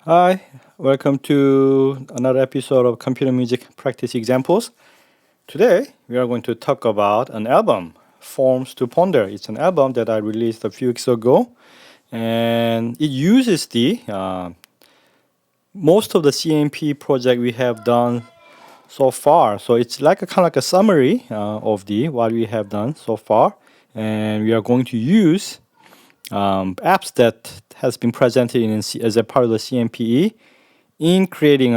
Hi, welcome to another episode of Computer Music Practice Examples. Today, we are going to talk about an album, Forms to Ponder. It's an album that I released a few weeks ago, and it uses the most of the CMPE project we have done so far. So it's like a kind of like a summary of the what we have done so far, and we are going to use apps that has been presented as a part of the CMPE in creating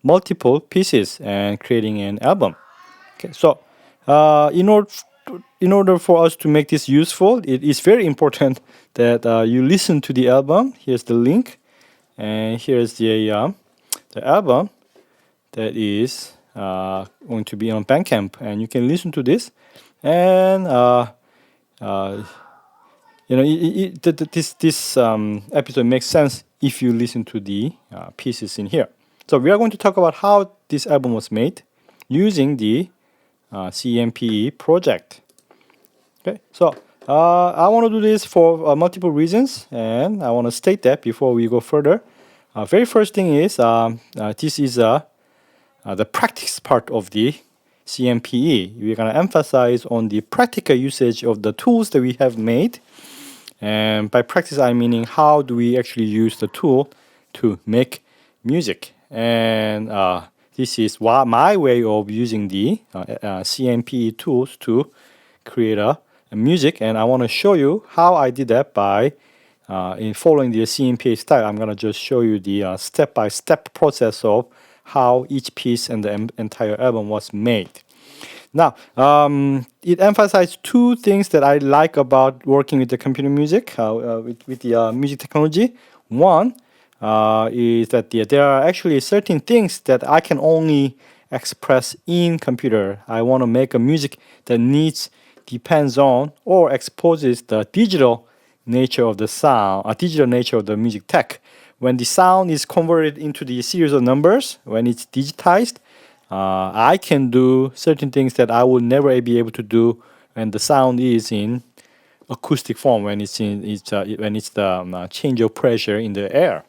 multiple pieces and creating an album. Okay, so in order for us to make this useful, it is very important that you listen to the album. Here's the link, and here's the album that is going to be on Bandcamp, and you can listen to this, and this episode makes sense if you listen to the pieces in here. So we are going to talk about how this album was made using the CMPE project. Okay, so I want to do this for multiple reasons, and I want to state that before we go further. Very first thing is this is the practice part of the CMPE. We're going to emphasize on the practical usage of the tools that we have made. And by practice, I'm meaning how do we actually use the tool to make music. And this is my way of using the CMPE tools to create a music. And I want to show you how I did that by in following the CMPE style. I'm going to just show you the step-by-step process of how each piece and the entire album was made. Now, it emphasized two things that I like about working with the computer music, with the music technology. One is that there are actually certain things that I can only express in computer. I want to make a music that depends on or exposes the digital nature of the sound, digital nature of the music tech. When the sound is converted into the series of numbers, when it's digitized, I can do certain things that I will never be able to do when the sound is in acoustic form, when it's the change of pressure in the air,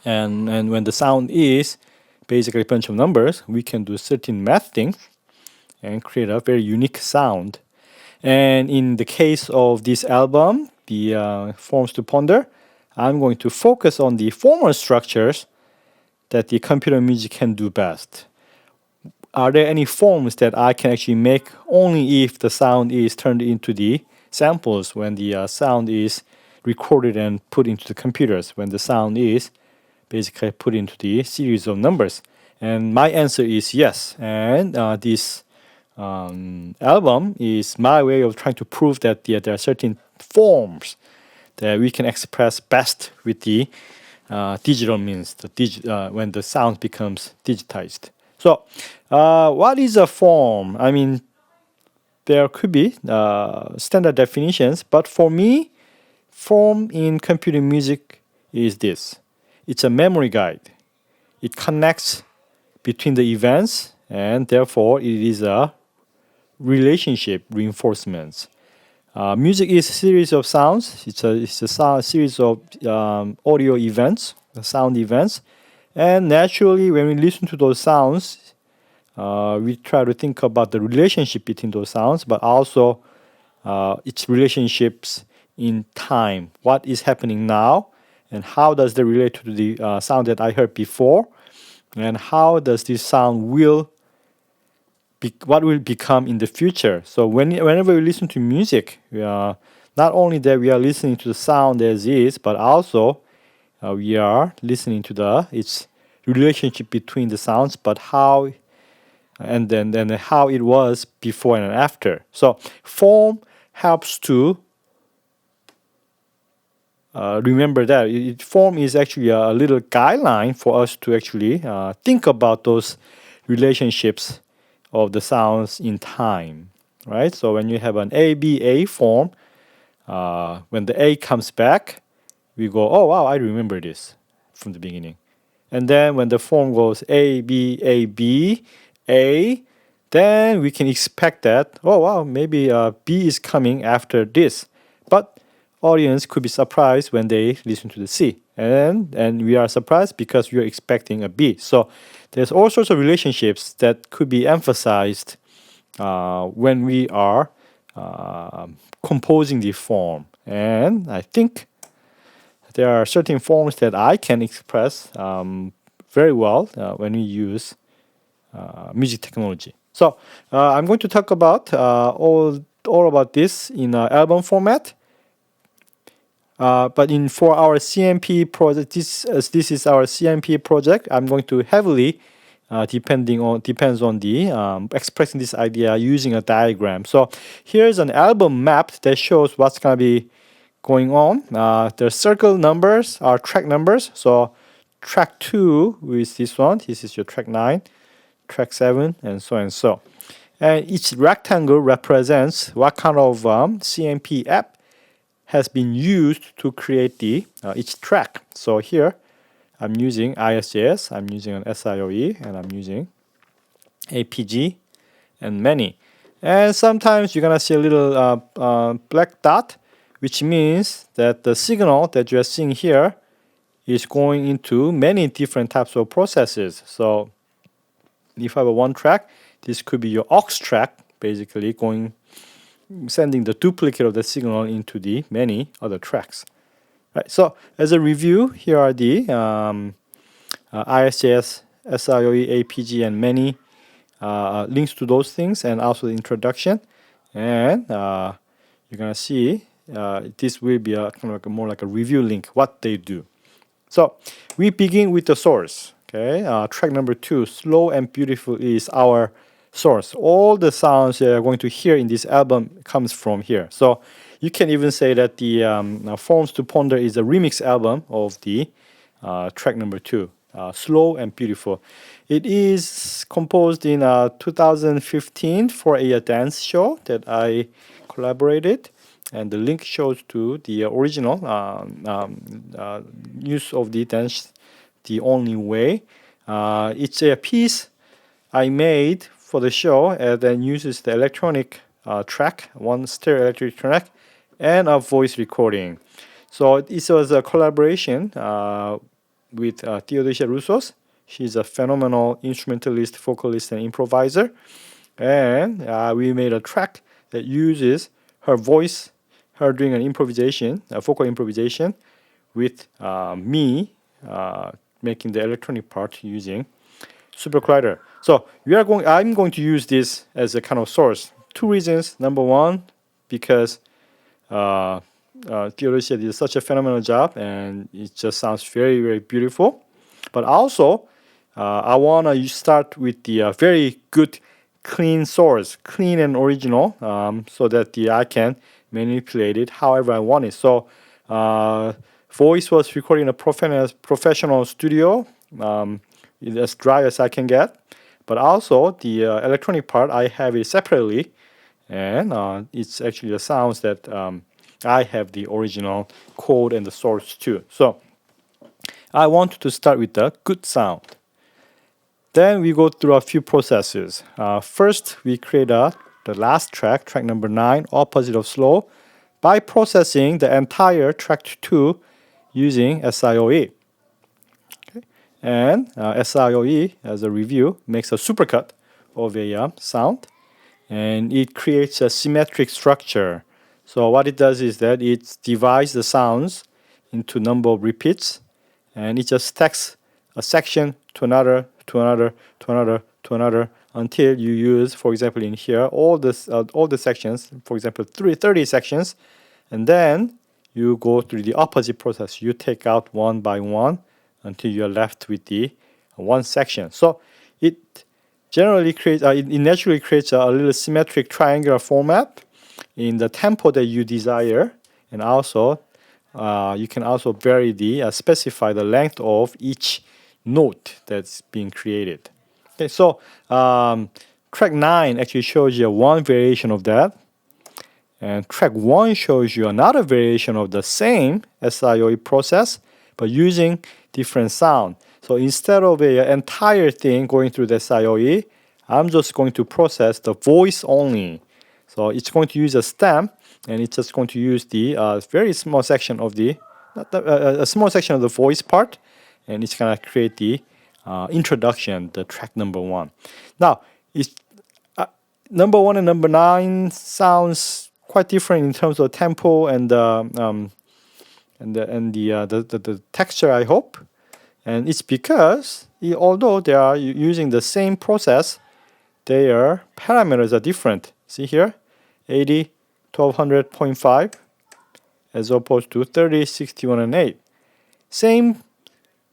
and when the sound is basically a bunch of numbers, we can do certain math things and create a very unique sound. And in the case of this album, the Forms to Ponder, I'm going to focus on the formal structures that the computer music can do best. Are there any forms that I can actually make only if the sound is turned into the samples, when the sound is recorded and put into the computers, when the sound is basically put into the series of numbers? And my answer is yes. And this album is my way of trying to prove that there are certain forms that we can express best with the digital means, when the sound becomes digitized. So, what is a form? I mean, there could be standard definitions, but for me, form in computer music is this. It's a memory guide. It connects between the events, and therefore it is a relationship reinforcement. Music is a series of sounds. It's a series of audio events, sound events. And naturally, when we listen to those sounds, we try to think about the relationship between those sounds, but also its relationships in time. What is happening now, and how does that relate to the sound that I heard before, and how does this sound what will become in the future. So whenever we listen to music, we are not only that we are listening to the sound as is, but also we are listening to its relationship between the sounds, but how and then how it was before and after. So form helps to remember that. Form is actually a little guideline for us to actually think about those relationships of the sounds in time, right? So when you have an ABA form, when the A comes back, we go, oh wow, I remember this from the beginning. And then when the form goes A, B, A, B, A, then we can expect that, oh wow, maybe B is coming after this. But audience could be surprised when they listen to the C. and we are surprised because we are expecting a B. So there's all sorts of relationships that could be emphasized when we are composing the form. And I think there are certain forms that I can express very well when we use music technology. So I'm going to talk about all about this in album format. But for our CMPE project, this is our CMPE project. I'm going to heavily depends on the expressing this idea using a diagram. So here's an album map that shows what's gonna be going on. The circle numbers are track numbers. So track 2 is this one. This is your track 9, track 7, and so and so. And each rectangle represents what kind of CMP app has been used to create the each track. So here I'm using ISJS, I'm using an SIOE, and I'm using APG and many. And sometimes you're gonna see a little black dot, which means that the signal that you're seeing here is going into many different types of processes. So if I have a one track, this could be your aux track, basically sending the duplicate of the signal into the many other tracks. Right. So as a review, here are the ISJS, SIOE, APG, and many links to those things, and also the introduction. And you're gonna see this will be a kind of more like a review link, what they do. So we begin with the source. Okay, track number 2, Slow and Beautiful, is our source. All the sounds you're going to hear in this album comes from here. So you can even say that the FormsToPonder is a remix album of the track number 2, Slow and Beautiful. It is composed in 2015 for a dance show that I collaborated, and the link shows to the original use of the dance the only way. It's a piece I made for the show and then uses the electronic track, one stereo electric track, and a voice recording. So it was a collaboration with Theodosia Roussos. She's a phenomenal instrumentalist, vocalist, and improviser. And we made a track that uses her voice, her doing an improvisation, a vocal improvisation, with me making the electronic part using Super Collider. So I'm going to use this as a kind of source. 2 reasons. Number one, because Theodosia did such a phenomenal job, and it just sounds very, very beautiful. But also, I want to start with the very good, clean source, clean and original, so that I can manipulate it however I want it. So, voice was recorded in a professional studio, as dry as I can get. But also the electronic part, I have it separately, and it's actually the sounds that I have the original code and the source too. So I want to start with the good sound. Then we go through a few processes. First, we create the last track, track number 9, opposite of slow, by processing the entire track 2 using SIOE. Okay. And SIOE, as a review, makes a supercut of a sound, and it creates a symmetric structure. So what it does is that it divides the sounds into number of repeats, and it just stacks a section to another, to another, to another, to another, until you use, for example, in here, all the sections, for example, 30 sections, and then you go through the opposite process. You take out one by one until you're left with the one section. So it generally creates, it naturally creates a little symmetric triangular format in the tempo that you desire, and also you can also vary specify the length of each note that's being created. Okay, so track 9 actually shows you one variation of that, and track 1 shows you another variation of the same SIOE process, but using different sound. So instead of an entire thing going through the SIOE, I'm just going to process the voice only. So it's going to use a stem, and it's just going to use the very small section of the, a small section of the voice part, and it's gonna create the introduction, the track number 1. Now, it's number 1 and number 9 sounds quite different in terms of tempo and the texture, I hope. And it's because although they are using the same process, their parameters are different. See here, 80, 1200.5 as opposed to 30, 61, and 8. Same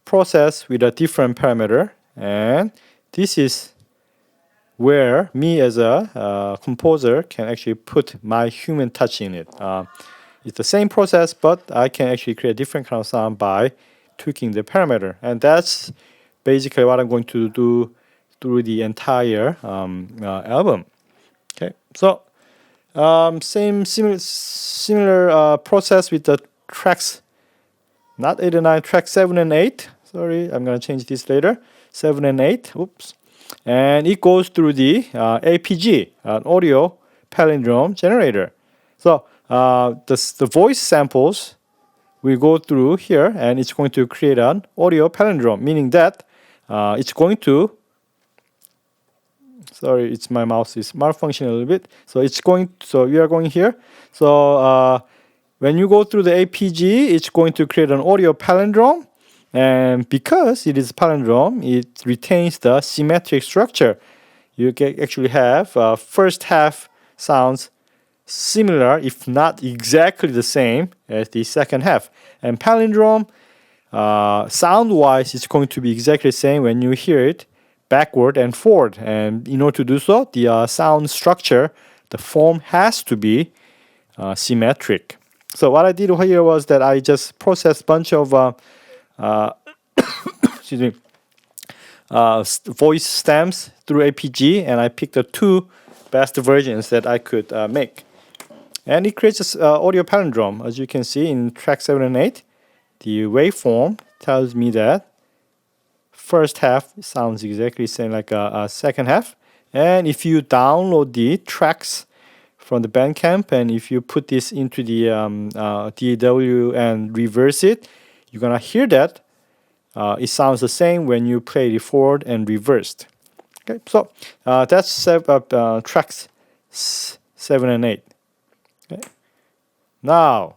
process with a different parameter, and this is where me as a composer can actually put my human touch in it. It's the same process, but I can actually create a different kind of sound by tweaking the parameter, and that's basically what I'm going to do through the entire album. Okay, so similar process with the tracks, not 8 and 9, track 7 and 8. Sorry, I'm gonna change this later. 7 and 8. Oops. And it goes through the APG, an audio palindrome generator. So the voice samples will go through here, and it's going to create an audio palindrome, meaning that it's going to. Sorry, it's my mouse is malfunctioning a little bit. So we are going here. So when you go through the APG, it's going to create an audio palindrome. And because it is palindrome, it retains the symmetric structure. You can actually have first half sounds similar, if not exactly the same as the second half. And palindrome, sound-wise, it's going to be exactly the same when you hear it backward and forward. And in order to do so, the sound structure, the form has to be symmetric. So what I did here was that I just processed a bunch of excuse me, voice stems through APG, and I picked the 2 best versions that I could make. And it creates this audio palindrome. As you can see in track 7 and 8, the waveform tells me that first half sounds exactly the same like a second half. And if you download the tracks from the Bandcamp, and if you put this into the DAW and reverse it, you're gonna hear that it sounds the same when you play it forward and reversed. Okay, so that's tracks 7 and 8. Okay. Now,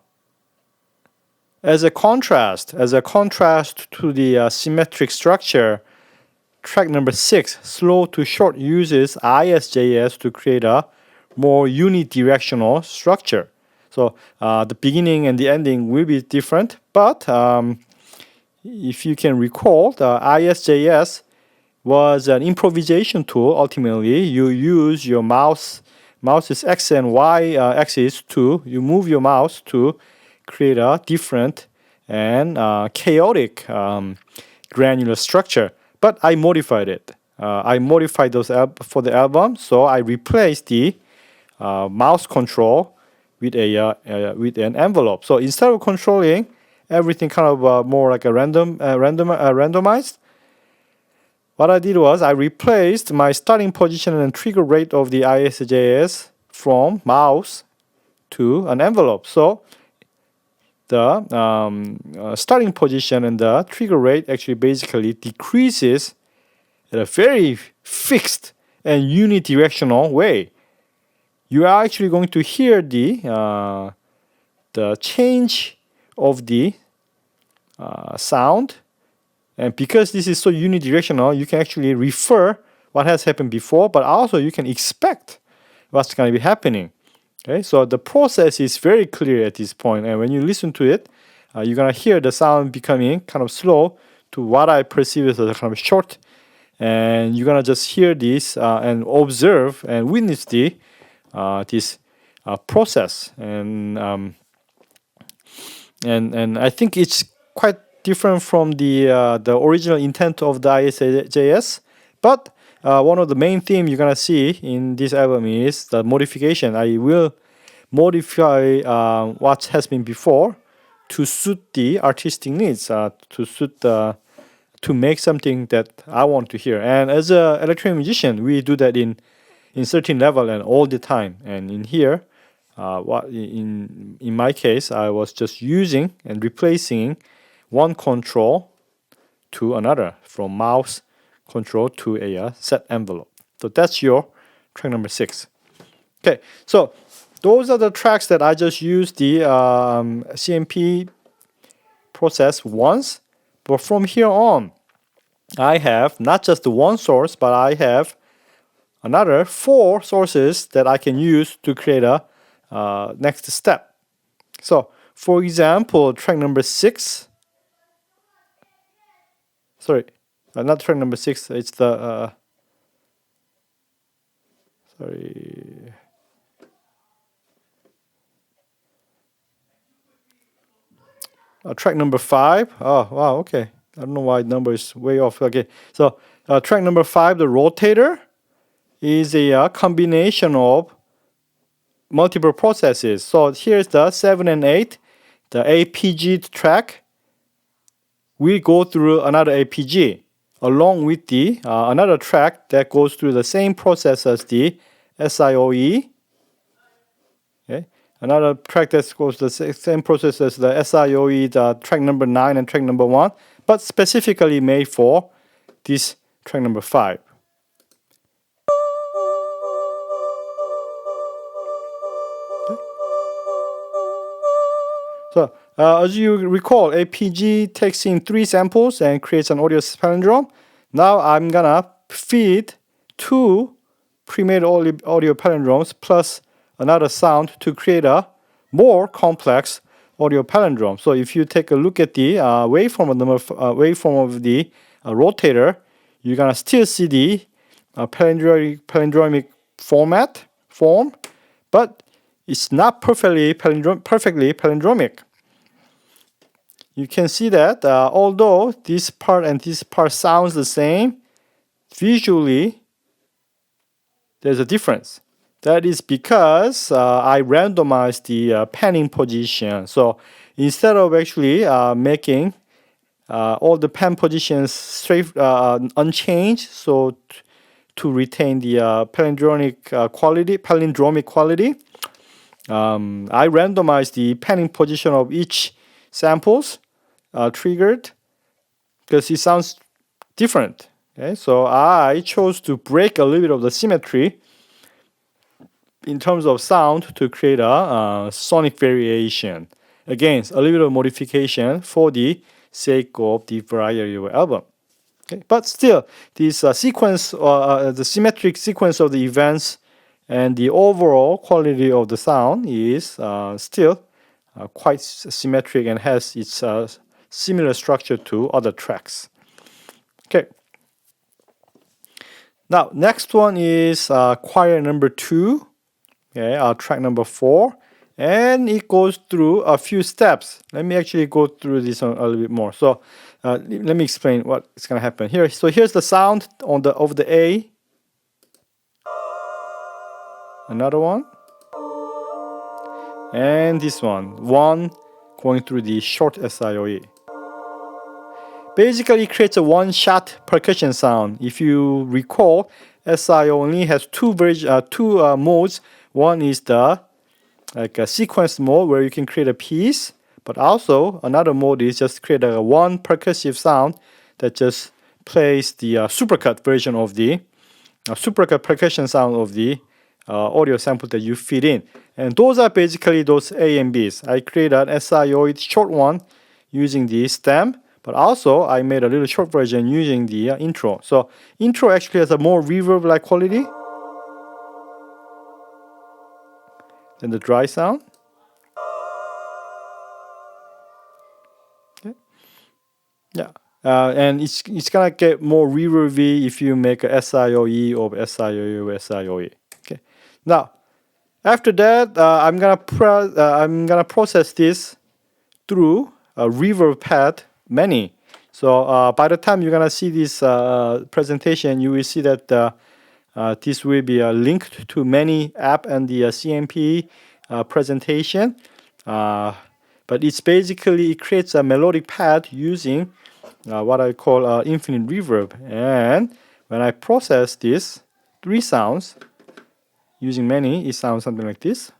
as a contrast to the symmetric structure, track number 6, slow to short, uses ISJS to create a more unidirectional structure. So the beginning and the ending will be different, but if you can recall, the ISJS was an improvisation tool. Ultimately, you use your mouse's X and Y axis you move your mouse to create a different and chaotic granular structure. But I modified it. I modified those for the album, so I replaced the mouse control with an envelope. So instead of controlling everything kind of more like a randomized, what I did was I replaced my starting position and trigger rate of the ISJS from mouse to an envelope. So the starting position and the trigger rate actually basically decreases in a very fixed and unidirectional way. You are actually going to hear the change of the sound, and because this is so unidirectional, you can actually refer what has happened before, but also you can expect what's going to be happening. Okay, so the process is very clear at this point, and when you listen to it, you're going to hear the sound becoming kind of slow to what I perceive as a kind of short, and you're going to just hear this and observe and witness this process, and I think it's quite different from the original intent of the ISJS, but one of the main themes you're gonna see in this album is the modification. I will modify what has been before to suit the artistic needs, to make something that I want to hear. And as an electronic musician, we do that in certain level and all the time. And in here, in my case, I was just using and replacing one control to another, from mouse control to a set envelope. So that's your track number 6. Okay, so those are the tracks that I just used the CMP process once. But from here on, I have not just one source, but I have another 4 sources that I can use to create a next step. So, for example, track number 6. Sorry, not track number 6. It's the track number 5. Oh wow, okay. I don't know why number is way off. Okay, so track number 5, the rotator, is a combination of multiple processes. So here's the 7 and 8, the APG track. We go through another APG along with the another track that goes through the same process as the SIOE. Okay. Another track that goes the same process as the SIOE, the track number 9 and track number 1, but specifically made for this track number 5. Okay. So as you recall, APG takes in 3 samples and creates an audio palindrome. Now I'm gonna feed 2 pre-made audio palindromes plus another sound to create a more complex audio palindrome. So if you take a look at the waveform of the rotator, you're gonna still see the palindromic form, but it's not perfectly palindromic. You can see that although this part and this part sounds the same, visually there's a difference. That is because I randomized the panning position. So instead of actually making all the pan positions straight unchanged, so to retain the palindromic quality, I randomized the panning position of each samples triggered because it sounds different. Okay, so I chose to break a little bit of the symmetry in terms of sound to create a sonic variation. Again, a little bit of modification for the sake of the variety of album. Okay, but still, this sequence, the symmetric sequence of the events and the overall quality of the sound is still quite symmetric and has its similar structure to other tracks. Okay. Now, next one is choir number 2. Okay, track number 4, and it goes through a few steps. Let me actually go through this a little bit more. So let me explain what's going to happen here. So here's the sound of the A. Another one. And this one going through the short SIOE. Basically, it creates a one-shot percussion sound. If you recall, SIO only has two modes. One is the a sequence mode where you can create a piece, but also another mode is just create a one percussive sound that just plays the supercut version of the supercut percussion sound of the audio sample that you feed in. And those are basically those A and Bs. I created an SIOE short one using the stem, but also I made a little short version using the intro. So intro actually has a more reverb-like quality than the dry sound. Okay. Yeah, and it's gonna get more reverby if you make a SIOE or SIOE. Okay. Now, after that, I'm gonna process this through a reverb pad many. So by the time you're gonna see this presentation, you will see that this will be linked to many app and the CMPE presentation. But it's basically, it creates a melodic pad using what I call infinite reverb. And when I process these 3 sounds using many, it sounds something like this.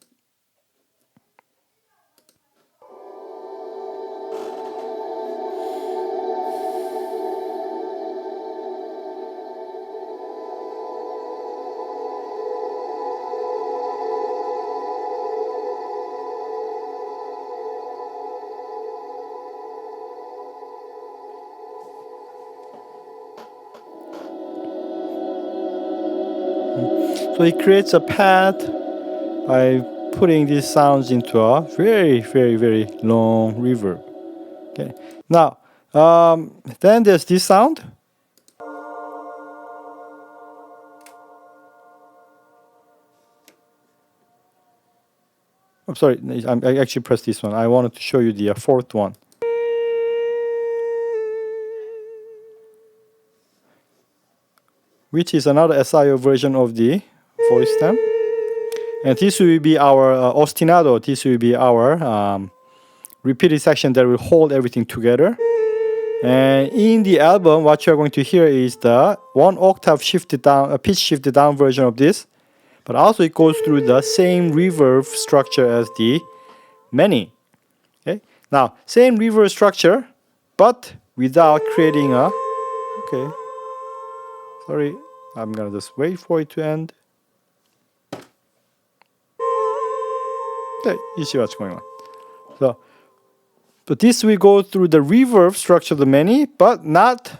So it creates a path by putting these sounds into a very, very, very long reverb. Okay. Now, then there's this sound. I'm sorry, I actually pressed this one. I wanted to show you the fourth one. Which is another SIO version of the voice stem. And this will be our ostinato. This will be our repeated section that will hold everything together. And in the album, what you're going to hear is the 1 octave shifted down, a pitch shifted down version of this. But also it goes through the same reverb structure as the many. Okay. Now, same reverb structure, but without creating a. Okay. Sorry, I'm gonna just wait for it to end. Okay, you see what's going on. So, but this will go through the reverb structure of the many, but not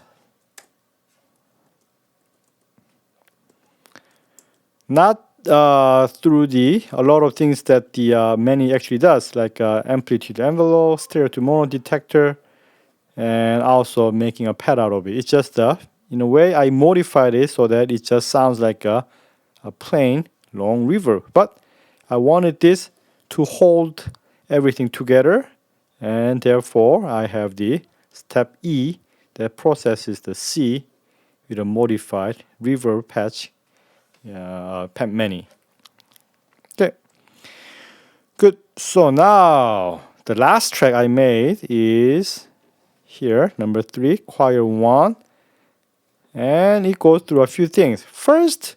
through a lot of things that the many actually does, like amplitude envelope, stereo to mono detector, and also making a pad out of it. It's just in a way I modified it so that it just sounds like a plain long reverb. But I wanted this to hold everything together, and therefore I have the step E that processes the C with a modified reverb patch many. Okay, good. So now the last track I made is here, number 3, choir 1, and it goes through a few things. First,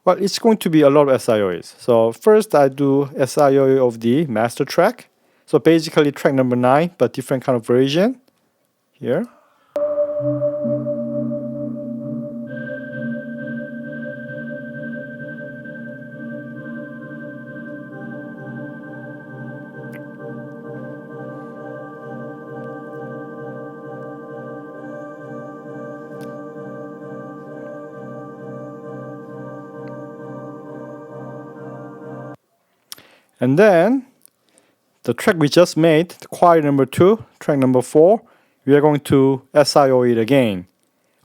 well, it's going to be a lot of SIOs. So first I do SIO of the master track. So basically track number 9, but different kind of version here. And then the track we just made, the choir number 2, track number 4, we are going to SIO it again,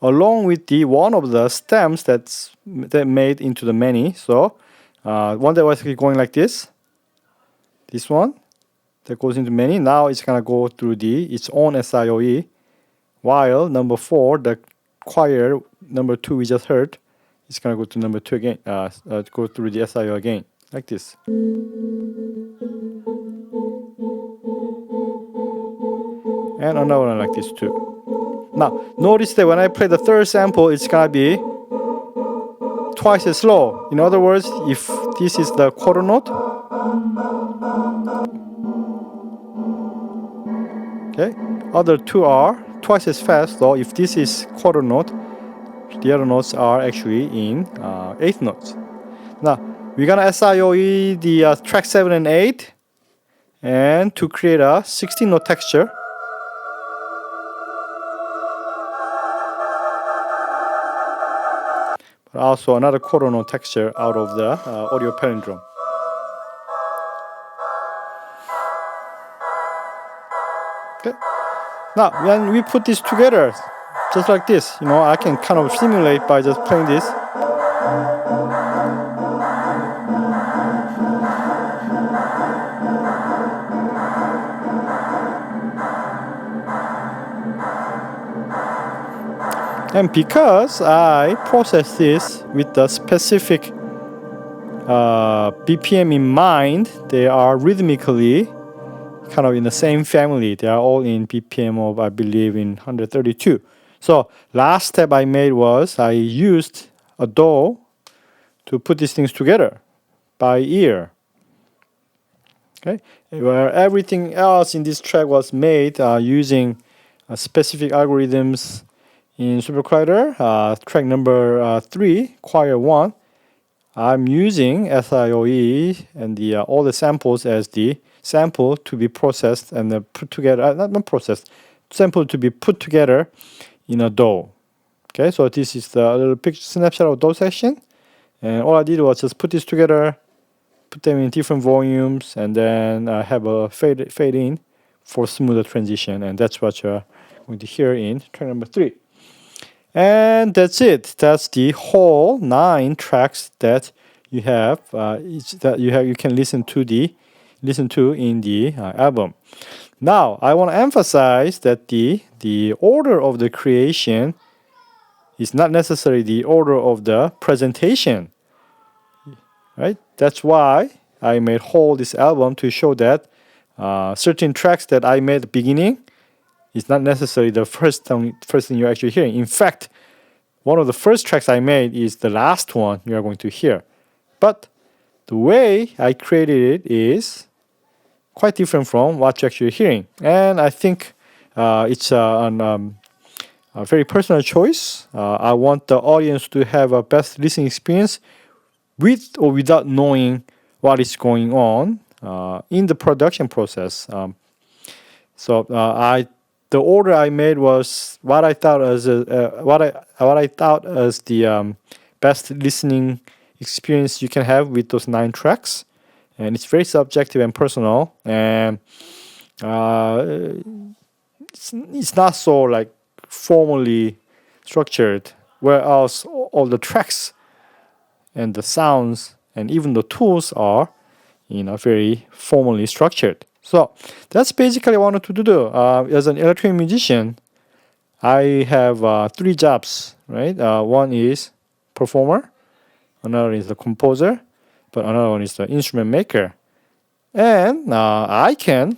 along with the one of the stems that made into the many. So one that was going like this one that goes into many. Now it's gonna go through its own SIOE, while number 4, the choir number 2 we just heard, it's gonna go to number 2 again, go through the SIO again, like this. And another one like this too. Now, notice that when I play the third sample, it's gonna be twice as slow. In other words, if this is the quarter note, okay, other two are twice as fast. So if this is quarter note, the other notes are actually in eighth notes. Now, we're gonna SIOE the track 7 and 8, and to create a 16 note texture. But also another quarter note texture out of the audio palindrome. Okay. Now, when we put this together, just like this, I can kind of simulate by just playing this. And because I process this with the specific BPM in mind, they are rhythmically kind of in the same family. They are all in BPM of, I believe, in 132. So last step I made was I used a DAW to put these things together by ear. Okay, where everything else in this track was made using specific algorithms. In SuperCollider, track number 3, choir 1, I'm using SIOE and all the samples as the sample to be processed and put together, not processed, sample to be put together in a DAW. Okay, so this is the little picture snapshot of DAW section. And all I did was just put this together, put them in different volumes, and then have a fade in for smoother transition. And that's what you're going to hear in track number 3. And that's it. That's the whole 9 tracks that you have. You can listen to in the album. Now I want to emphasize that the order of the creation is not necessarily the order of the presentation. Right? That's why I made whole this album to show that certain tracks that I made at the beginning is not necessarily the first thing you're actually hearing. In fact, one of the first tracks I made is the last one you are going to hear. But the way I created it is quite different from what you're actually hearing. And I think it's a very personal choice. I want the audience to have a best listening experience with or without knowing what is going on in the production process. The order I made was what I thought as the best listening experience you can have with those 9 tracks, and it's very subjective and personal, and it's not so like formally structured. Whereas all the tracks and the sounds and even the tools are, very formally structured. So that's basically what I wanted to do. As an electronic musician, I have 3 jobs, right? One is performer, another is the composer, but another one is the instrument maker. And I can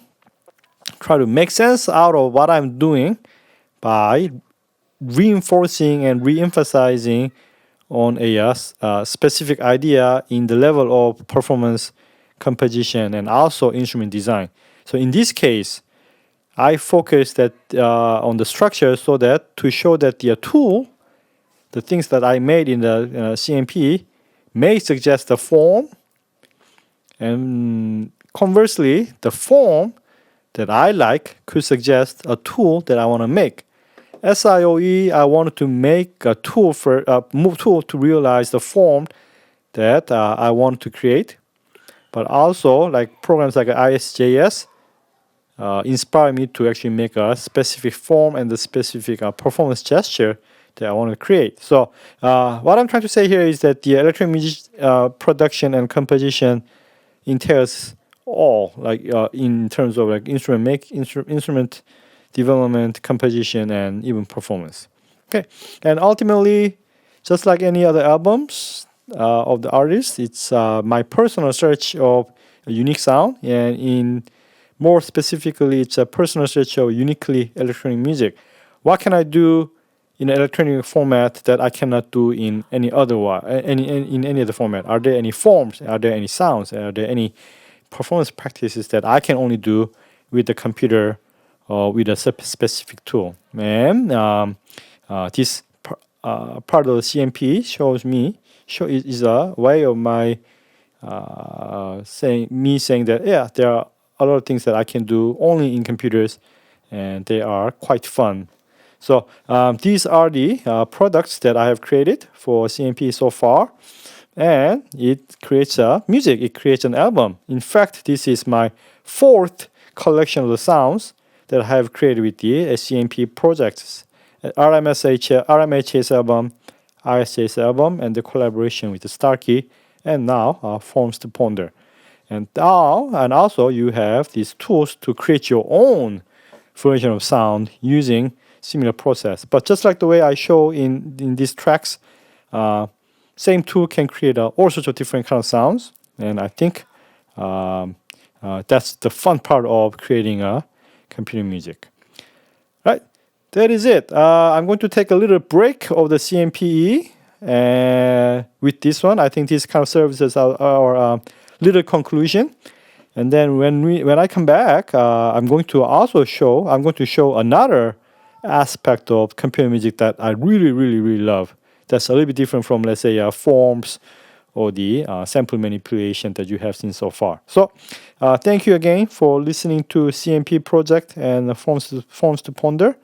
try to make sense out of what I'm doing by reinforcing and re-emphasizing on a specific idea in the level of performance, composition, and also instrument design. So in this case, I focused on the structure so that to show that the tool, the things that I made in the CMPE, may suggest the form, and conversely, the form that I like could suggest a tool that I want to make. SIOE, I wanted to make a tool to realize the form that I want to create. But also, like programs like ISJS inspire me to actually make a specific form and the specific performance gesture that I want to create. So what I'm trying to say here is that the electronic music production and composition entails all, like in terms of like instrument development, composition, and even performance. Okay, and ultimately, just like any other albums of the artist, it's my personal search of a unique sound, and in more specifically, it's a personal search of uniquely electronic music. What can I do in an electronic format that I cannot do in any other in any other format? Are there any forms? Are there any sounds? Are there any performance practices that I can only do with the computer or with a specific tool? And this part of the CMP is a way of my saying that there are a lot of things that I can do only in computers, and they are quite fun. So these are the products that I have created for CMP so far, and it creates music. It creates an album. In fact, this is my 4th collection of the sounds that I have created with the CMP projects, RMHS album, ISJS album, and the collaboration with the Starkey, and now FormsToPonder. And also you have these tools to create your own version of sound using similar process. But just like the way I show in these tracks, same tool can create all sorts of different kind of sounds. And I think that's the fun part of creating computer music. Right, that is it. I'm going to take a little break of the CMPE with this one. I think this kind of serves as our little conclusion. And then when I come back, I'm going to show another aspect of computer music that I really, really, really love. That's a little bit different from, let's say, forms or the sample manipulation that you have seen so far. So thank you again for listening to CMP project and FormsToPonder.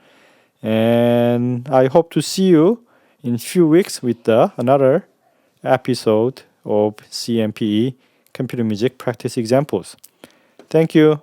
And I hope to see you in a few weeks with another episode of CMPE Computer Music Practice Examples. Thank you.